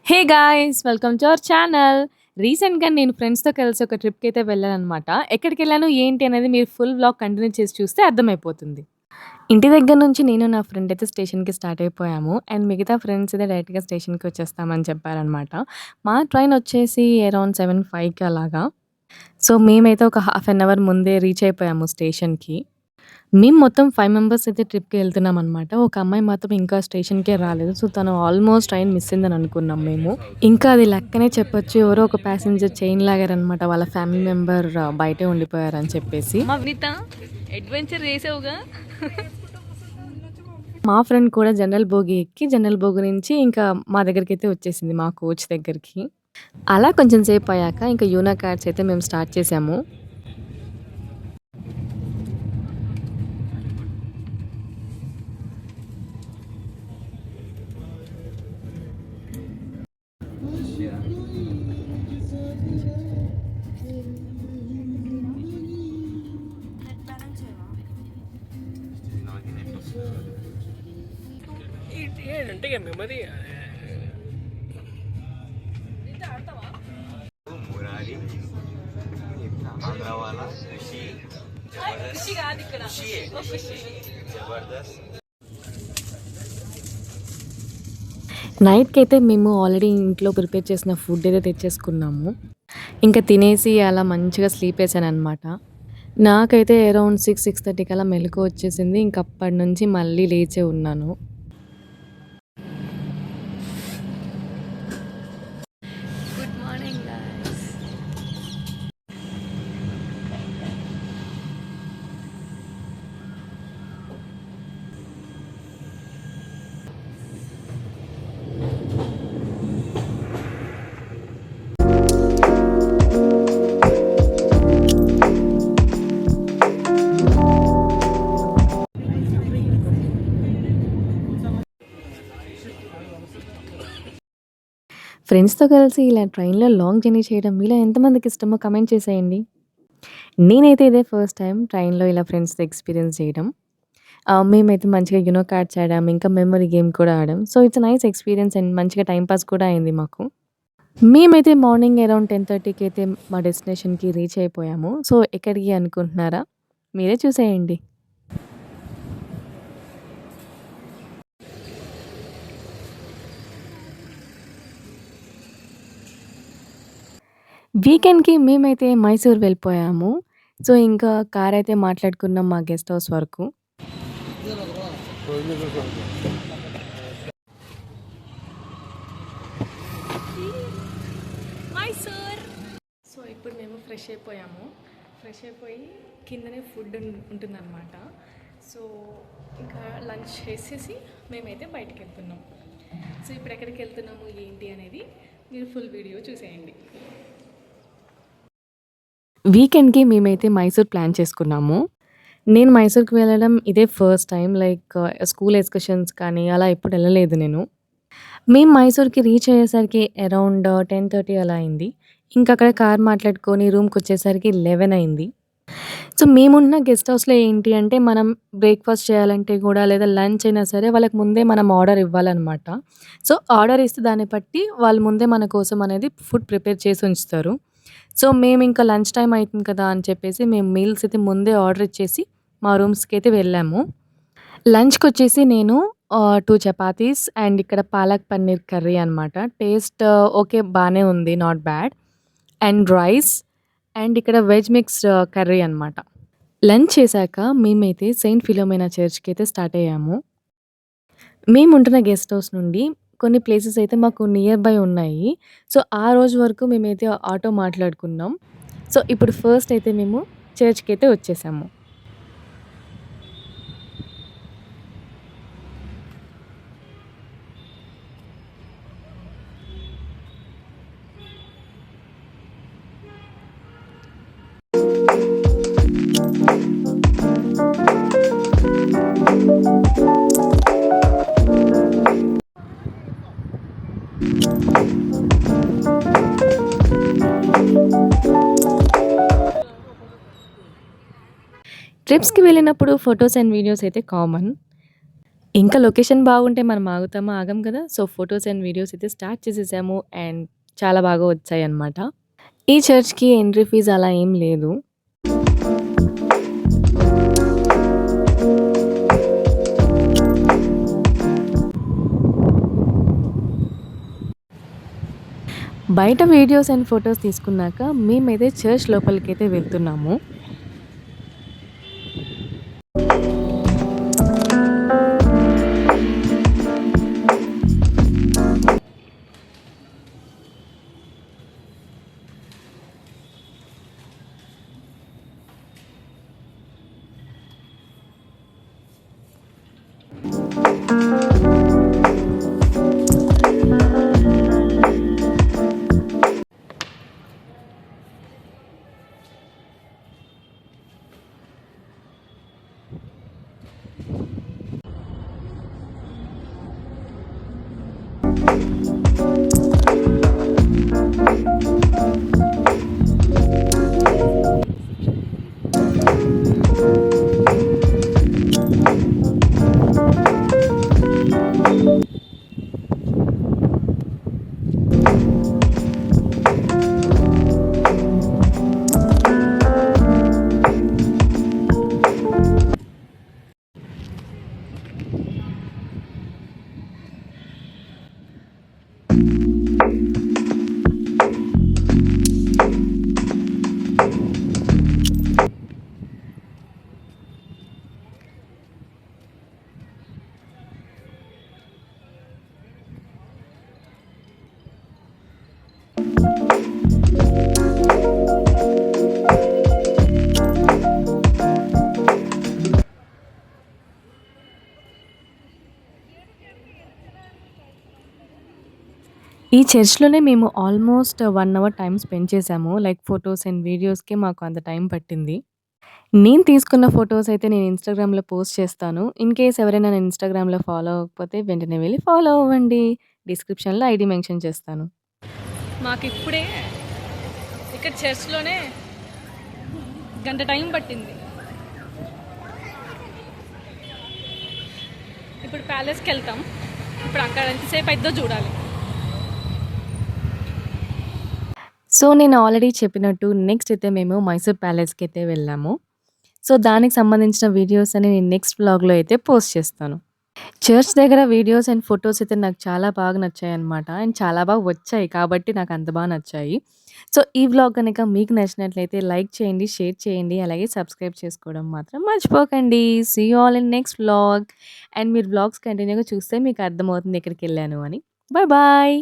Hey guys! Welcome to our channel. రీసెంట్‌గా నేను ఫ్రెండ్స్‌తో కలిసి ఒక ట్రిప్‌కైతే వెళ్ళాననమాట. ఎక్కడికెళ్ళాను, ఏంటి అనేది మీరు ఫుల్ వ్లాగ్ కంటిన్యూ చేసి చూస్తే అర్థమైపోతుంది. ఇంటి దగ్గర నుంచి నేను, నా ఫ్రెండ్ అయితే స్టేషన్‌కి స్టార్ట్ అయిపోయాము. అండ్ మిగతా ఫ్రెండ్స్ అయితే డైరెక్ట్‌గా స్టేషన్‌కి వచ్చేస్తామని చెప్పారనమాట. మా ట్రైన్ వచ్చేసి అరౌండ్ 7:05కి అలాగా. సో, మేమైతే ఒక హాఫ్ అన్ అవర్ ముందే రీచ్ అయిపోయాము స్టేషన్‌కి. మేము మొత్తం 5 మెంబర్స్ అయితే ట్రిప్‌కి ఎళ్తున్నామనమాట. ఒక అమ్మాయి మాత్రం ఇంకా స్టేషన్‌కే రాలేదు. సో, తను ఆల్మోస్ట్ ట్రైన్ మిస్ అయిందని అనుకున్నాం మేము. ఇంకా అది లక్కనే చెప్పొచ్చు. ఎవరో ఒక ప్యాసింజర్ చైన్ లాగారనమాట. వాళ్ళ ఫ్యామిలీ మెంబర్ బయటే ఉండిపోయారని చెప్పేసి. అమ్మ వినీత అడ్వెంచర్ చేసావుగా. మా ఫ్రెండ్ కూడా జనరల్ బోగి ఎక్కి, జనరల్ బోగి నుంచి ఇంకా మా దగ్గరికైతే వచ్చేసింది. మా కోచ్ దగ్గరికి. అలా కొంచెం సేపయ్యాక ఇంకా యూనో కార్డ్స్ అయితే మేము స్టార్ట్ చేసాము. ఏంటంటే నెమ్మది మురారి ఆంధ్రవాలా ఖుషి జబర్దస్త్ నైట్‌కైతే మేము ఆల్రెడీ ఇంట్లో ప్రిపేర్ చేసిన ఫుడ్ అయితే తెచ్చేసుకున్నాము. ఇంకా తినేసి అలా మంచిగా స్లీపేసాననమాట. నాకైతే అరౌండ్ 6, 6:30 కల్లా మెలుకువ వచ్చేసింది. ఇంక అప్పటినుంచి మళ్ళీ లేచే ఉన్నాను. Good morning guys. ఫ్రెండ్స్‌తో కలిసి ఇలా ట్రైన్‌లో లాంగ్ జర్నీ చేయడం మీలో ఎంతమందికి ఇష్టమో కామెంట్ చేసేయండి. నేనైతే ఇదే ఫస్ట్ టైమ్ ట్రైన్‌లో ఇలా ఫ్రెండ్స్‌తో ఎక్స్‌పీరియన్స్ చేయడం. మేమైతే మంచిగా యూనో కార్డ్స్ ఆడాం. ఇంకా మెమరీ గేమ్ కూడా ఆడాం. So, it's a nice experience and మంచిగా టైమ్ పాస్ కూడా అయింది మాకు. మేమైతే మార్నింగ్ అరౌండ్ 10:30కి అయితే మా డెస్టినేషన్‌కి రీచ్ అయిపోయాము. సో, ఎక్కడికి అనుకుంటున్నారా? మీరే చూసేయండి. వీకెండ్‌కి మేమైతే మైసూర్ వెళ్ళిపోయాము. సో, ఇంకా కారైతే మాట్లాడుకున్నాం మా గెస్ట్ హౌస్ వరకు. మైసూర్. సో ఇప్పుడు మేము ఫ్రెష్ అయిపోయాము. ఫ్రెష్ అయిపోయి కిందనే ఫుడ్ ఉంటుందన్నమాట. సో ఇంకా లంచ్ చేసేసి మేమైతే బయటికి వెళ్తున్నాం. సో ఇప్పుడు ఎక్కడికి వెళ్తున్నాము ఏంటి అనేది మీరు ఫుల్ వీడియో చూసేయండి. వీకెండ్‌కి మేమైతే మైసూర్ ప్లాన్ చేసుకున్నాము. నేను మైసూర్‌కి వెళ్ళడం ఇదే first time. Like school excursions కానీ అలా ఎప్పుడు ఎళ్ళలేదు నేను. మేము మైసూర్‌కి రీచ్ అయ్యేసరికి అరౌండ్ 10:30 అలా అయింది. ఇంకా అక్కడ కార్ మాట్లాడుకొని రూమ్‌కొచ్చేసరికి 11 అయింది. సో, మేమున్న గెస్ట్ హౌస్‌లో ఏంటి అంటే మనం బ్రేక్‌ఫాస్ట్ చేయాలంటే గూడా లేదా లంచ్ అయినా సరే వాళ్ళకి ముందే మనం ఆర్డర్ ఇవ్వాలనమాట. సో, ఆర్డర్ ఇస్తే దాన్ని బట్టి వాళ్ళు ముందే మన కోసం అనేది ఫుడ్ ప్రిపేర్ చేసి ఉంచుతారు. సో, మేమింకా లంచ్ టైమ్ అయితుంది కదా అని చెప్పేసి మేము మీల్స్ అయితే ముందే ఆర్డర్ ఇచ్చేసి మా రూమ్స్‌కైతే వెళ్ళాము. లంచ్‌కొచ్చేసి నేను 2 చపాతీస్ అండ్ ఇక్కడ పాలక్ పన్నీర్ కర్రీ అనమాట. Taste okay. బానే ఉంది. Not bad. And rice and ఇక్కడ వెజ్ మిక్స్ కర్రీ అనమాట. లంచ్ చేశాక మేమైతే సెయింట్ ఫిలోమినా చర్చ్‌కైతే స్టార్ట్ అయ్యాము. మేముంటున్న గెస్ట్ హౌస్ నుండి కొన్ని ప్లేసెస్ అయితే మాకు నియర్ బై ఉన్నాయి. సో, ఆ రోజు వరకు మేమైతే ఆటో మాట్లాడుకున్నాం. సో, ఇప్పుడు ఫస్ట్ అయితే మేము చర్చ్‌కైతే వచ్చేసాము. ట్రిప్స్‌కి వెళ్ళినప్పుడు ఫోటోస్ అండ్ వీడియోస్ అయితే కామన్. ఇంకా లొకేషన్ బాగుంటే మనం ఆగుతామా? ఆగం కదా! సో, ఫోటోస్ అండ్ వీడియోస్ అయితే స్టార్ట్ చేసేసాము. అండ్ చాలా బాగా వచ్చాయన్నమాట. ఈ చర్చ్‌కి ఎంట్రీ ఫీజ్ అలా ఏం లేదు. బయట వీడియోస్ అండ్ ఫోటోస్ తీసుకున్నాక మేమైతే చర్చ్ లోపలికైతే వెళ్తున్నాము. ఈ చర్చ్‌లోనే మేము ఆల్మోస్ట్ 1 అవర్ టైమ్ స్పెండ్ చేశాము. లైక్ ఫోటోస్ అండ్ వీడియోస్‌కే మాకు అంత టైం పట్టింది. నేను తీసుకున్న ఫోటోస్ అయితే నేను ఇన్‌స్టాగ్రామ్‌లో పోస్ట్ చేస్తాను. ఇన్ కేస్ ఎవరైనా నన్ను ఇన్‌స్టాగ్రామ్‌లో ఫాలో అవ్వకపోతే వెంటనే వెళ్లి ఫాలో అవ్వండి. డిస్క్రిప్షన్‌లో ఐడీ మెన్షన్ చేస్తాను. మాకిప్పుడే ఇక్కడ చర్చ్‌లోనే గంట టైం పట్టింది. ఇప్పుడు ప్యాలెస్‌కి వెళ్తాం. ఇప్పుడు అక్కడ ఎంతసేపు అయిద్దో చూడాలి. సో, నేను ఆల్రెడీ చెప్పినట్టు నెక్స్ట్ అయితే మేము మైసూర్ ప్యాలెస్‌కైతే వెళ్ళాము. సో, దానికి సంబంధించిన వీడియోస్ అని నేను నెక్స్ట్ వ్లాగ్‌లో అయితే పోస్ట్ చేస్తాను. చర్చ్ దగ్గర వీడియోస్ అండ్ ఫోటోస్ అయితే నాకు చాలా బాగా నచ్చాయన్నమాట. అండ్ చాలా బాగా వచ్చాయి కాబట్టి నాకు అంత బాగా నచ్చాయి. సో, ఈ వ్లాగ్ గనుక మీకు నచ్చినట్లయితే లైక్ చేయండి, షేర్ చేయండి. అలాగే సబ్స్క్రైబ్ చేసుకోవడం మాత్రం మర్చిపోకండి. See you all in next vlog. And మీరు వ్లాగ్స్ కంటిన్యూగా చూస్తే మీకు అర్థమవుతుంది ఎక్కడికెళ్ళాను అని. Bye bye.